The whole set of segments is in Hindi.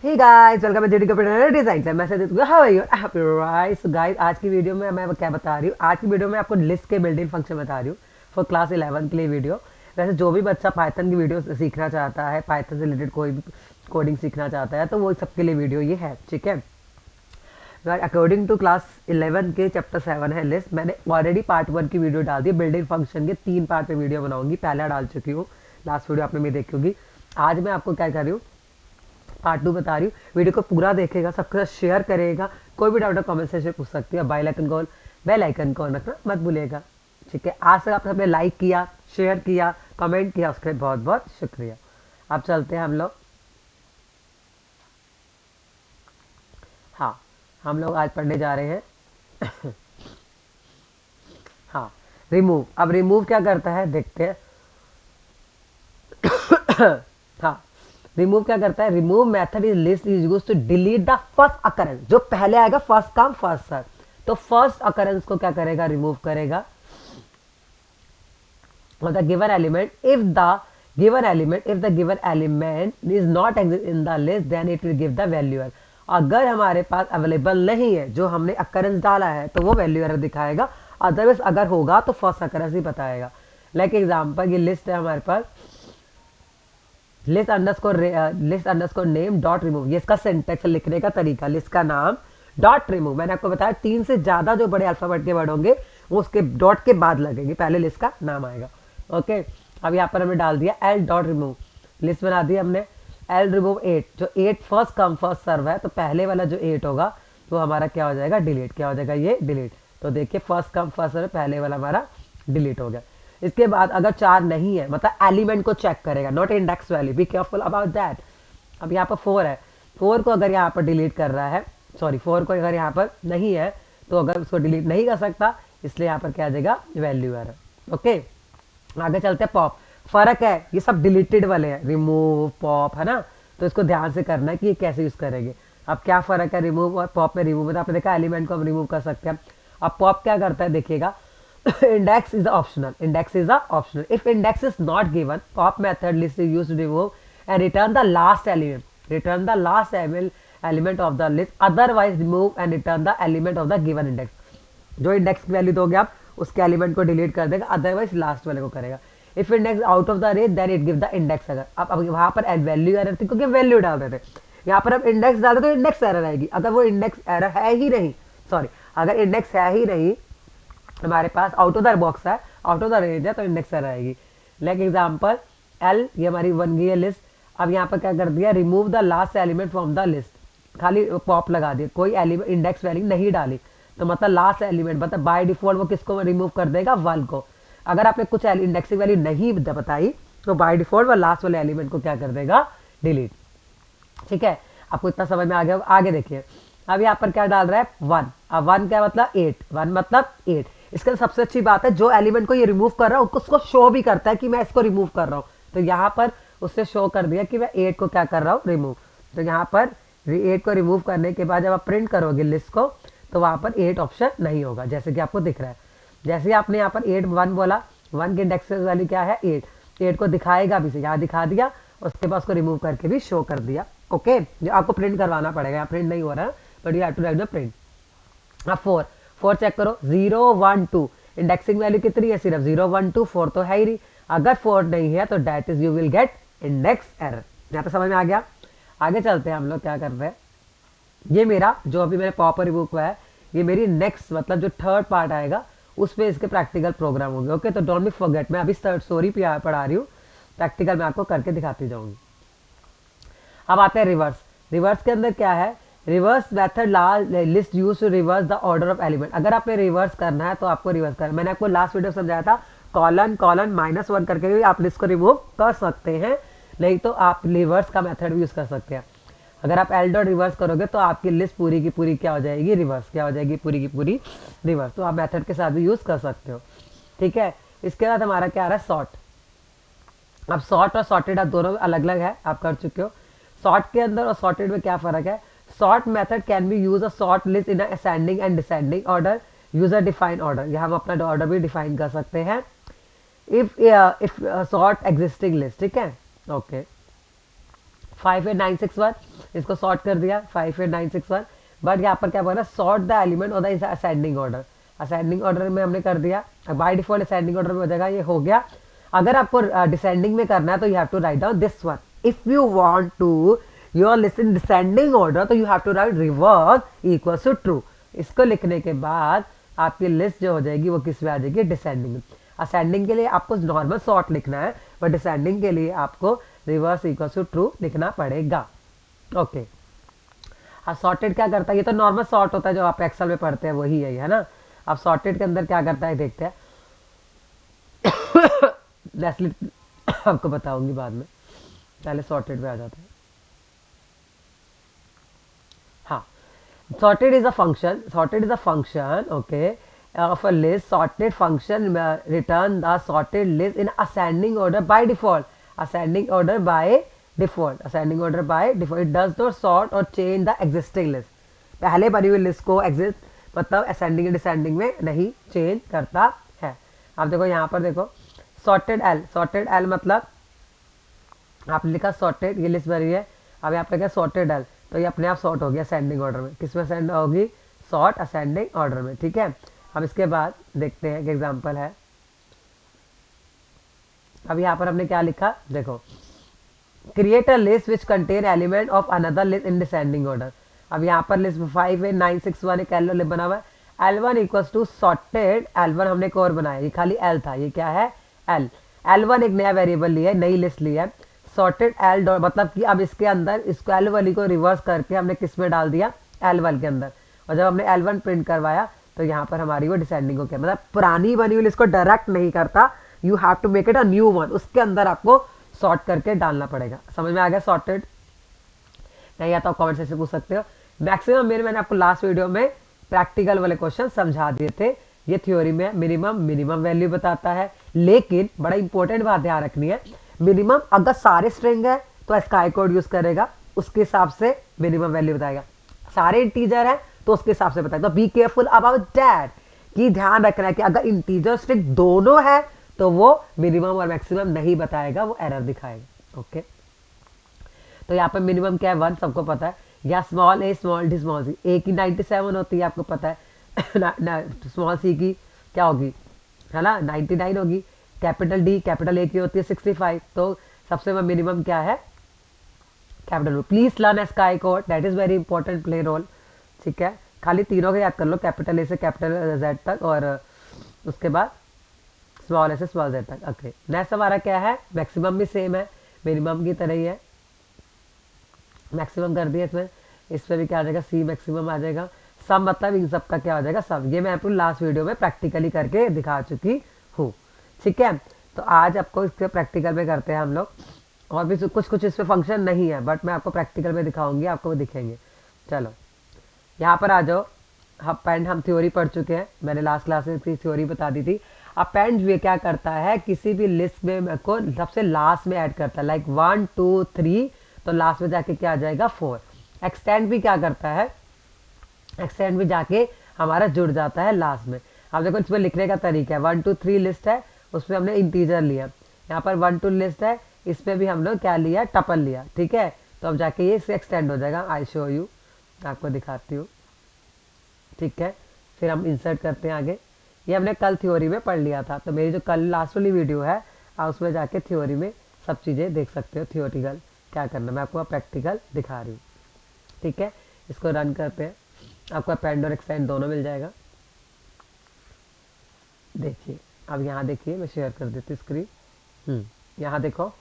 Hey guys welcome to computer design से मैं Sadit how are you happy right. So guys आज की वीडियो में मैं क्या बता रही हूँ, आज की वीडियो में आपको लिस्ट के बिल्ट इन फंक्शन बता रही हूँ फॉर क्लास 11 के लिए वीडियो। वैसे जो भी बच्चा पाइथन की वीडियो सीखना चाहता है, पाइथन से रिलेटेड कोई भी कोडिंग सीखना चाहता है तो वो सबके लिए वीडियो ये है, ठीक है। अकॉर्डिंग टू क्लास 11 के चैप्टर 7 है लिस्ट। मैंने ऑलरेडी पार्ट 1 की वीडियो डाल दी, बिल्ट इन फंक्शन के 3 पार्ट में वीडियो बनाऊंगी, पहले डाल चुकी हूँ, लास्ट वीडियो आपने भी देखी होगी। आज मैं आपको क्या कर रही हूँ, पार्ट 2 बता रही हूँ। वीडियो को पूरा देखेगा, सबके साथ शेयर करेगा, कोई भी डाउट कमेंट सेक्शन में पूछ सकती है। बेल आइकन को रखना मत भूलिएगा, ठीक है। आज तक आप सबने लाइक किया, शेयर किया, कमेंट किया, उसके लिए बहुत बहुत शुक्रिया। अब चलते हैं हम लोग। हाँ, हम लोग आज पढ़ने जा रहे हैं हाँ, रिमूव। अब रिमूव क्या करता है देखते हैं हाँ, रिमूव क्या करता है, remove method is list is used to delete the first occurrence. जो पहले आएगा फर्स्ट कम फर्स्ट सर्व, तो फर्स्ट अकरेंस को क्या करेगा, रिमूव करेगा of the given element if the given element is not exist in the list then it will give the value error। अगर हमारे पास अवेलेबल नहीं है जो हमने अकरेंस डाला है तो वो वैल्यू एरर दिखाएगा, अदरवाइज अगर होगा तो फर्स्ट अकरेंस ही बताएगा। लाइक एग्जांपल ये लिस्ट है हमारे पास, list underscore name dot remove, ये इसका सिंटेक्स लिखने का तरीका, लिस्ट का नाम डॉट रिमूव। मैंने आपको बताया 3 से ज्यादा जो बड़े अल्फाबेट के वर्ड होंगे वो उसके डॉट के बाद लगेंगे, पहले लिस्ट का नाम आएगा। ओके, अब यहाँ पर हमने डाल दिया एल डॉट रिमूव, लिस्ट बना दी हमने। एल रिमूव 8, जो 8 फर्स्ट कम फर्स्ट सर्व है तो पहले वाला जो 8 होगा वो हमारा क्या हो जाएगा, डिलीट। क्या हो जाएगा, ये डिलीट। तो देखिए फर्स्ट कम फर्स्ट सर्व, पहले वाला हमारा डिलीट हो गया। इसके बाद अगर 4 नहीं है, मतलब एलिमेंट को चेक करेगा, not index value, be careful about that. अब यहाँ पर 4 है, 4 को अगर यहाँ पर डिलीट कर रहा है, सॉरी 4 को अगर यहाँ पर नहीं है तो अगर उसको डिलीट नहीं कर सकता, इसलिए यहाँ पर क्या आ जाएगा, वैल्यू एरर। ओके, आगे चलते हैं पॉप। फर्क है, ये सब डिलीटेड वाले हैं, रिमूव पॉप है ना, तो इसको ध्यान से करना है कि ये कैसे यूज करेंगे। अब क्या फर्क है रिमूव और पॉप में? रिमूव में तो आपने देखा एलिमेंट को हम रिमूव कर सकते हैं। अब पॉप क्या करता है देखिएगा, index is optional if index is not given, pop method list is used to remove and return the last element of the list, otherwise remove and return the element of the given index। जो इंडेक्स की वैल्यू दोगे आप उसके एलिमेंट को डिलीट कर देगा, अदरवाइज लास्ट वाले को करेगा। If index out of the range then it give the index error. अब वहां पर वैल्यू एरर थी क्योंकि वैल्यू डाल रहे थे, यहाँ पर अब इंडेक्स डाल रहे तो इंडेक्स एरर आएगी। अगर वो इंडेक्स एरर है ही नहीं, सॉरी अगर इंडेक्स है ही नहीं, हमारे pass out of the box है, आउट ऑफ द रेंज है, तो इंडेक्स एरर आएगी। लाइक एग्जांपल एल, ये हमारी बन गई है लिस्ट। अब यहाँ पर क्या कर दिया, remove the last element from the list, खाली पॉप लगा दिया, कोई एलिमेंट इंडेक्स वैल्यू नहीं डाली, तो मतलब लास्ट एलिमेंट मतलब बाय डिफॉल्ट वो किसको रिमूव कर देगा, 1 को। अगर आपने कुछ इंडेक्सिंग वैल्यू नहीं बताई तो बाय डिफॉल्ट वो लास्ट वाले एलिमेंट को क्या कर देगा, डिलीट। ठीक है, आपको इतना समझ में आ गया। आगे देखिए, अब यहाँ पर क्या डाल रहा है, 1। अब 1 क्या मतलब 8, 1 मतलब 8। इसके सबसे अच्छी बात है जो एलिमेंट को ये रिमूव कर रहा है उसको शो भी करता है कि मैं इसको रिमूव कर रहा हूँ, तो यहाँ पर उससे शो कर दिया कि मैं 8 को क्या कर रहा हूँ, रिमूव। तो यहाँ पर 8 को रिमूव करने के बाद जब आप प्रिंट करोगे लिस्ट को तो वहाँ पर 8 ऑप्शन नहीं होगा, जैसे कि आपको दिख रहा है। जैसे आपने यहाँ पर 8 1 बोला, 1 की इंडेक्स वैल्यू क्या है, 8 को दिखाएगा भी, यहाँ दिखा दिया, उसके बाद उसको रिमूव करके भी शो कर दिया। ओके, जो आपको प्रिंट करवाना पड़ेगा, यहाँ प्रिंट नहीं हो रहा है but you have to write the print. अब 4 चेक करो, 0 1 2 इंडेक्सिंग वैल्यू कितनी है, सिर्फ 0 1 2, 4 तो है ही नहीं। अगर 4 नहीं है तो that is you will get index error. यहाँ तो समझ में आ गया। आगे चलते हैं, हम लोग क्या कर रहे हैं, ये मेरा जो अभी मैंने पॉप रिमूव हुआ है, ये मेरी नेक्स्ट मतलब जो थर्ड पार्ट आएगा उसमें इसके प्रैक्टिकल प्रोग्राम होंगे। ओके, तो डोंट बी फॉरगेट, मैं अभी स्टोरी पढ़ा रही हूँ, प्रैक्टिकल मैं आपको करके दिखाती जाऊंगी। अब आते हैं रिवर्स। रिवर्स के अंदर क्या है, reverse method list use to reverse the order of element. अगर आपने रिवर्स करना है तो आपको रिवर्स करना, मैंने आपको लास्ट वीडियो समझाया था, कॉलन कॉलन -1 करके भी आप लिस्ट को रिमूव कर सकते हैं, नहीं तो आप रिवर्स का मेथड भी यूज कर सकते हैं। अगर आप एल डॉट रिवर्स करोगे तो आपकी लिस्ट पूरी की पूरी क्या हो जाएगी, रिवर्स। क्या हो जाएगी, पूरी की पूरी रिवर्स। तो आप मेथड के साथ भी यूज कर सकते हो, ठीक है। इसके बाद हमारा क्या आ रहा है, सॉर्ट। अब सॉर्ट और सॉर्टेड आप दोनों अलग अलग है, आप कर चुके हो। सॉर्ट के अंदर और सॉर्टेड में क्या फर्क है, sort method can be use a sort list in ascending and descending order, user defined order, यहाँ हम अपना ऑर्डर भी डिफाइन कर सकते हैं। इफ सॉर्ट एग्जिस्टिंग लिस्ट, ठीक है, ओके। 58961, इसको सॉर्ट कर दिया 58961, बट यहाँ पर क्या बोल रहा है, sort the element of the ascending order. Ascending order में हमने कर दिया, बाय डिफॉल्ट असेंडिंग ऑर्डर में हो जाएगा, ये हो गया। अगर आपको डिसेंडिंग में करना है तो you have to write down this one. If you want to your list in descending order तो you have to write reverse equals to true. इसको लिखने के बाद आपकी लिस्ट जो हो जाएगी वो किस में आ जाएगी, डिसेंडिंग में। असेंडिंग के लिए आपको नॉर्मल सॉर्ट लिखना है, बट डिसेंडिंग के लिए आपको रिवर्स इक्वल्स टू ट्रू लिखना पड़ेगा। ओके, अब सॉर्टेड क्या करता है, ये तो नॉर्मल सॉर्ट होता है जो आप एक्सेल में पढ़ते हैं, वही है ना। अब सॉर्टेड के अंदर क्या करता है देखते हैं। आपको बताऊंगी बाद में, पहले सॉर्टेड पे आ जाता है। हाँ, sorted is a function okay of a list. Sorted function return the sorted list in ascending order by default. Ascending order by default. It does not sort or change the existing list. पहले बनी हुई लिस्ट को एग्जिस्ट मतलब असेंडिंग डिसेंडिंग में नहीं चेंज करता है। अब देखो यहाँ पर देखो सॉर्टेड एल मतलब आपने लिखा सॉर्टेड, ये लिस्ट भरी है। अब यहाँ पे क्या सॉर्टेड एल, तो ये अपने आप सॉर्ट हो गया असेंडिंग ऑर्डर में। किस में असेंड होगी, सॉर्ट असेंडिंग ऑर्डर में, ठीक है। अब इसके बाद देखते हैं एक एग्जांपल है। अब यहाँ पर हमने क्या लिखा देखो, create a list which contain element of another list in descending order. अब यहाँ पर लिस्ट 58961 एक एल बना हुआ है। L1 equals to sorted L1 हमने एक और बनाया, ये खाली L था, ये क्या है L। L1 एक नया वेरिएबल लिया है, नई लिस्ट ली है। सॉर्टेड एल डॉट मतलब कि अब इसके अंदर इसको एल वाली को रिवर्स करके हमने किस में डाल दिया, L1 के अंदर। और जब हमने L1 प्रिंट करवाया तो यहाँ पर हमारी वो डिसेंडिंग हो गया, मतलब पुरानी बनी हुई लिस्ट को डायरेक्ट नहीं करता, you have to make it a new one, उसके अंदर आपको सॉर्ट करके डालना पड़ेगा। समझ में आ गया सॉर्टेड? नहीं आता तो कमेंट सेक्शन पूछ सकते हो। मैक्सिमम मैंने आपको लास्ट वीडियो में प्रैक्टिकल वाले क्वेश्चन समझा दिए थे। ये थ्योरी में मिनिमम वैल्यू बताता है, लेकिन बड़ा इंपॉर्टेंट बात ध्यान रखनी है, मिनिमम अगर सारे स्ट्रिंग है तो स्काई कोड यूज करेगा, उसके हिसाब से मिनिमम वैल्यू बताएगा। सारे इंटीजर है तो उसके हिसाब से बताएगा। तो बी केयरफुल अबाउट दैट, कि ध्यान रखना है कि अगर इंटीजर स्ट्रिंग दोनों है तो वो मिनिमम और मैक्सिमम नहीं बताएगा, वो एरर दिखाएगा। ओके, तो यहाँ पे मिनिमम क्या है 1, सबको पता है। या स्मॉल ए स्मॉल डी स्मॉल सी, ए की 97 होती है आपको पता है, स्मॉल सी की क्या होगी है ना 99 होगी। कैपिटल डी कैपिटल ए की होती है 65। तो सबसे मिनिमम क्या है capital. Please learn sky code, that is very important, play role, ठीक है। खाली तीनों को याद कर लो, कैपिटल ए से कैपिटल जेड तक और उसके बाद स्मॉल ए से स्मॉल जेड तक। ओके, नेक्स्ट हमारा क्या है, मैक्सिमम भी सेम है, मिनिमम की तरह ही है। मैक्सिमम कर दिया इसमें भी क्या आ जाएगा, सी मैक्सिमम आ जाएगा। सब मतलब इन सब का क्या हो जाएगा सब, ये मैं आपको लास्ट वीडियो में प्रैक्टिकली करके दिखा चुकी हूँ, ठीक है। तो आज आपको इसके प्रैक्टिकल में करते हैं हम लोग, और भी कुछ इस पे फंक्शन नहीं है, बट मैं आपको प्रैक्टिकल में दिखाऊंगी, आपको वो दिखेंगे। चलो यहाँ पर आ जाओ। अपेंड हम थ्योरी पढ़ चुके हैं, मैंने लास्ट क्लास में इसकी थ्योरी बता दी थी। अपेंड ये क्या करता है, किसी भी लिस्ट में को सबसे लास्ट में ऐड करता है, लाइक 1 2 3, तो लास्ट में जाके क्या आ जाएगा 4। एक्सटेंड भी क्या करता है, एक्सटेंड भी जाके हमारा जुड़ जाता है लास्ट में। अब देखो इसमें लिखने का तरीका है, 1 2 3 लिस्ट है, उसमें हमने इंटीजर लिया। यहाँ पर 1 2 लिस्ट है, इसमें भी हम लोग क्या लिया, टपल लिया, ठीक है। तो अब जाके ये इससे एक्सटेंड हो जाएगा। आई शो यू, आपको दिखाती हूँ, ठीक है। फिर हम इंसर्ट करते हैं आगे। ये हमने कल थ्योरी में पढ़ लिया था, तो मेरी जो कल लास्ट वाली वीडियो है आप उसमें जाके थ्योरी में सब चीज़ें देख सकते हो, थियोरिटिकल क्या करना, मैं आपको प्रैक्टिकल दिखा रही हूँ, ठीक है। इसको रन करते हैं, आपको अपेंड और एक्सटेंड दोनों मिल जाएगा। देखिए अब यहाँ देखिए, मैं शेयर कर देती हूँ स्क्रीन। यहाँ देखो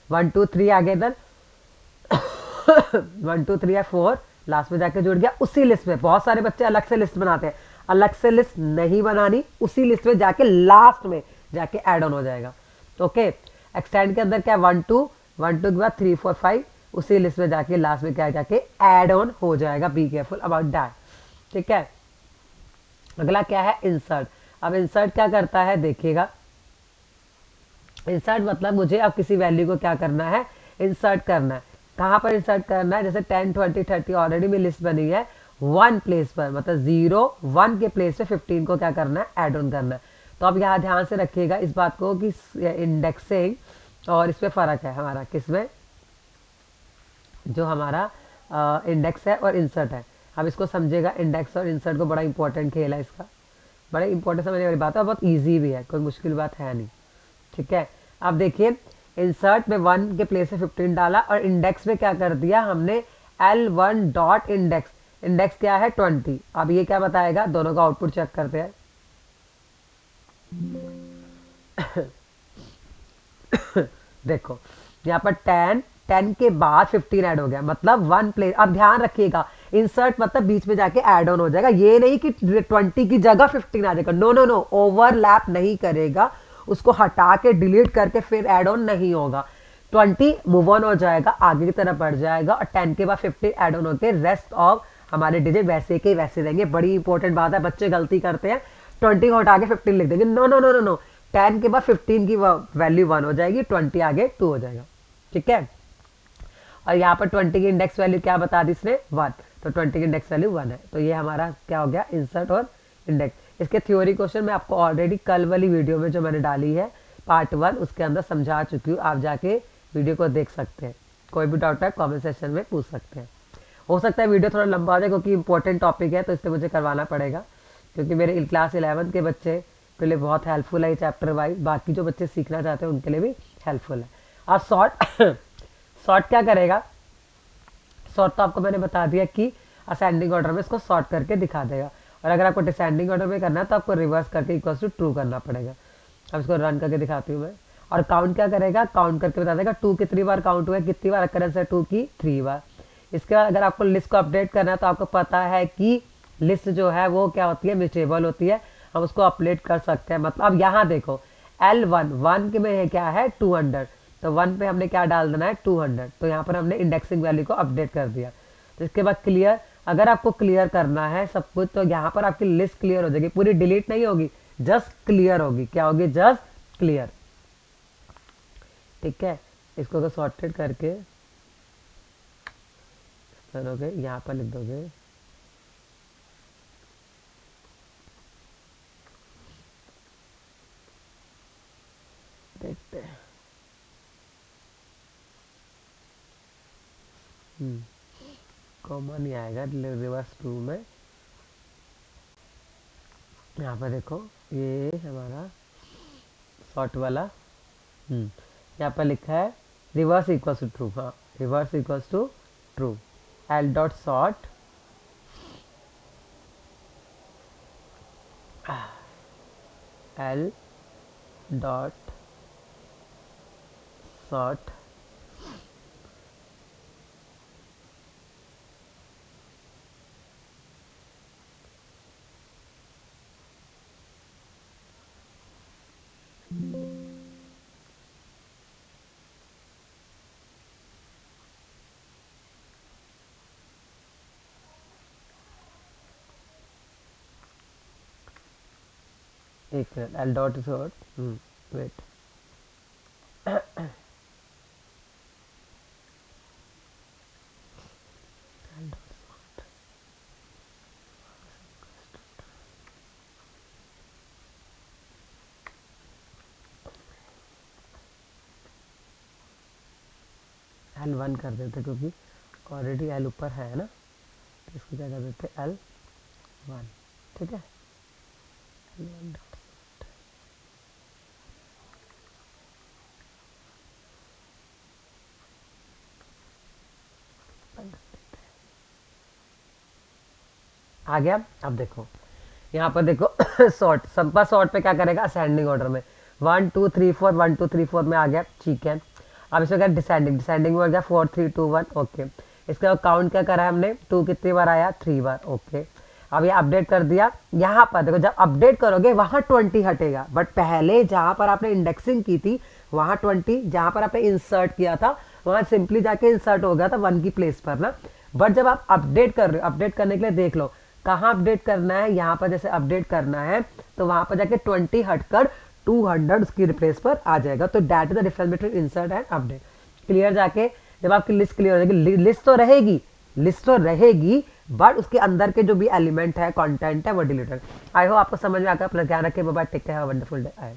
1 2 3 आगे इधर 1 2 3 या 4 लास्ट में जाके जुड़ गया उसी लिस्ट में। बहुत सारे बच्चे अलग से लिस्ट बनाते हैं, अलग से लिस्ट नहीं बनानी, उसी लिस्ट में जाके लास्ट में जाके ऐड ऑन हो जाएगा। ओके, एक्सटेंड के अंदर क्या 1 2 के बाद 3 4 5, उसी लिस्ट में जाके लास्ट में क्या जाके ऐड ऑन हो जाएगा। बी केयरफुल अबाउट दैट, ठीक है। अगला क्या है, इंसर्ट। अब इंसर्ट क्या करता है देखिएगा, इंसर्ट मतलब मुझे अब किसी वैल्यू को क्या करना है, इंसर्ट करना है। कहाँ पर इंसर्ट करना है, जैसे 10 20 30 ऑलरेडी मेरी लिस्ट बनी है, 1 प्लेस पर मतलब 0 1 के प्लेस पे 15 को क्या करना है, ऐड ऑन करना है। तो अब यहाँ ध्यान से रखिएगा इस बात को कि इंडेक्सिंग और इसमें फ़र्क है हमारा, किसमें, जो हमारा इंडेक्स है और इंसर्ट है। अब इसको समझेगा, इंडेक्स और इंसर्ट को, बड़ा इंपॉर्टेंट खेल है इसका, बड़ा इंपॉर्टेंट समझने वाली बात है, बहुत ईजी भी है, कोई मुश्किल बात है नहीं। ठीक है, अब देखिए इंसर्ट में 1 के प्लेस से 15 डाला और इंडेक्स में क्या कर दिया हमने, L1 डॉट इंडेक्स, इंडेक्स क्या है 20। अब ये क्या बताएगा, दोनों का आउटपुट चेक करते हैं। देखो यहाँ पर 10 के बाद 15 ऐड हो गया, मतलब 1 प्लेस। अब ध्यान रखिएगा, इंसर्ट मतलब बीच में जाके ऐड ऑन हो जाएगा, ये नहीं कि 20 की जगह 15 आ जाएगा, नो नो नो, ओवरलैप नहीं करेगा, उसको हटा के डिलीट करके फिर ऐड ऑन नहीं होगा। 20 मूव ऑन हो जाएगा, आगे की तरफ बढ़ जाएगा, और 10 के बाद 15 ऐड ऑन होकर रेस्ट ऑफ हमारे डिजिट वैसे के वैसे रहेंगे। बड़ी इंपॉर्टेंट बात है, बच्चे गलती करते हैं, 20 को हटा के 15 लिख देंगे, no no no no no, 10 के बाद 15 की वैल्यू 1 हो जाएगी, 20 आगे 2 हो जाएगा। ठीक है, और यहाँ पर 20 की इंडेक्स वैल्यू क्या बता दी इसने, 1, तो 20 की इंडेक्स वैल्यू 1 है। तो ये हमारा क्या हो गया, इंसर्ट और इंडेक्स। इसके थ्योरी क्वेश्चन मैं आपको ऑलरेडी कल वाली वीडियो में जो मैंने डाली है पार्ट 1, उसके अंदर समझा चुकी हूँ, आप जाके वीडियो को देख सकते हैं। कोई भी डाउट है कॉमेंट सेक्शन में पूछ सकते हैं। हो सकता है वीडियो थोड़ा लंबा हो जाए क्योंकि इंपॉर्टेंट टॉपिक है, तो इसलिए मुझे करवाना पड़ेगा, क्योंकि मेरे क्लास 11 के बच्चे के लिए बहुत हेल्पफुल है ये चैप्टर वाइज, बाकी जो बच्चे सीखना चाहते हैं उनके लिए भी हेल्पफुल है। अब सॉर्ट सॉर्ट क्या करेगा, सॉर्ट तो आपको मैंने बता दिया कि असेंडिंग ऑर्डर में इसको सॉर्ट करके दिखा देगा, और अगर आपको डिसेंडिंग ऑर्डर में करना है तो आपको रिवर्स करके इक्वल टू ट्रू करना पड़ेगा। अब इसको रन करके दिखाती हूँ मैं। और काउंट क्या करेगा, काउंट करके बता देगा 2 कितनी बार काउंट हुआ है, कितनी बार अकरेंस है 2 की, 3 बार। इसके बाद अगर आपको लिस्ट को अपडेट करना है तो आपको पता है कि लिस्ट जो है वो क्या होती है, म्यूटेबल होती है, हम उसको अपडेट कर सकते हैं। मतलब अब यहाँ देखो L1 1 के में क्या है 200, तो 1 पे हमने क्या डाल देना है 200, तो यहाँ पर हमने इंडेक्सिंग वैल्यू को अपडेट कर दिया। तो इसके बाद क्लियर, अगर आपको क्लियर करना है सब कुछ तो यहाँ पर आपकी लिस्ट क्लियर हो जाएगी, पूरी डिलीट नहीं होगी, जस्ट क्लियर होगी। क्या होगी, जस्ट क्लियर। ठीक है, इसको अगर सॉर्टेड करके करोगे, यहाँ पर लिख दोगे देखते हैं, कॉमन नहीं आएगा रिवर्स ट्रू में। यहाँ पर देखो ये हमारा सॉर्ट वाला, यहाँ पर लिखा है रिवर्स इक्वल्स टू ट्रू, हाँ reverse equals to true, L dot sort L dot sort एक minute, L dot sort wait, L1 कर देते क्योंकि ऑलरेडी L ऊपर है ना, तो इसको क्या कर देते L1। ठीक है, L1 डॉट आ गया। अब देखो यहाँ पर देखो सॉर्ट, संपा सॉर्ट पे क्या करेगा, असेंडिंग ऑर्डर में 1 2 3 4 1 2 3 4 में आ गया। ठीक है, अब इसमें क्या डिसेंडिंग, डिसेंडिंग में हो गया 4 3 2 1, ओके। इसके बाद काउंट क्या करा है हमने, 2 कितनी बार आया, 3 बार, ओके। अब ये अपडेट कर दिया। यहाँ पर देखो जब अपडेट करोगे वहाँ 20 हटेगा, बट पहले जहाँ पर आपने इंडेक्सिंग की थी वहाँ 20, जहाँ पर आपने इंसर्ट किया था वहाँ सिंपली जाके इंसर्ट हो गया था 1 की प्लेस पर ना। बट जब आप अपडेट कर रहे हो, अपडेट करने के लिए देख लो कहाँ अपडेट करना है, यहाँ पर जैसे अपडेट करना है तो वहाँ पर जाके 20 हटकर 200 उसकी रिप्लेस पर आ जाएगा। तो that is the difference between insert and update. Clear, जाके जब आपकी लिस्ट क्लियर हो जाएगी, लिस्ट तो रहेगी, लिस्ट तो रहेगी, बट उसके अंदर के जो भी एलिमेंट है, कंटेंट है, वो डिलीटेड। आई होप आपको समझ में आकर, अपना ध्यान रखें, bye bye, take care, have a wonderful day.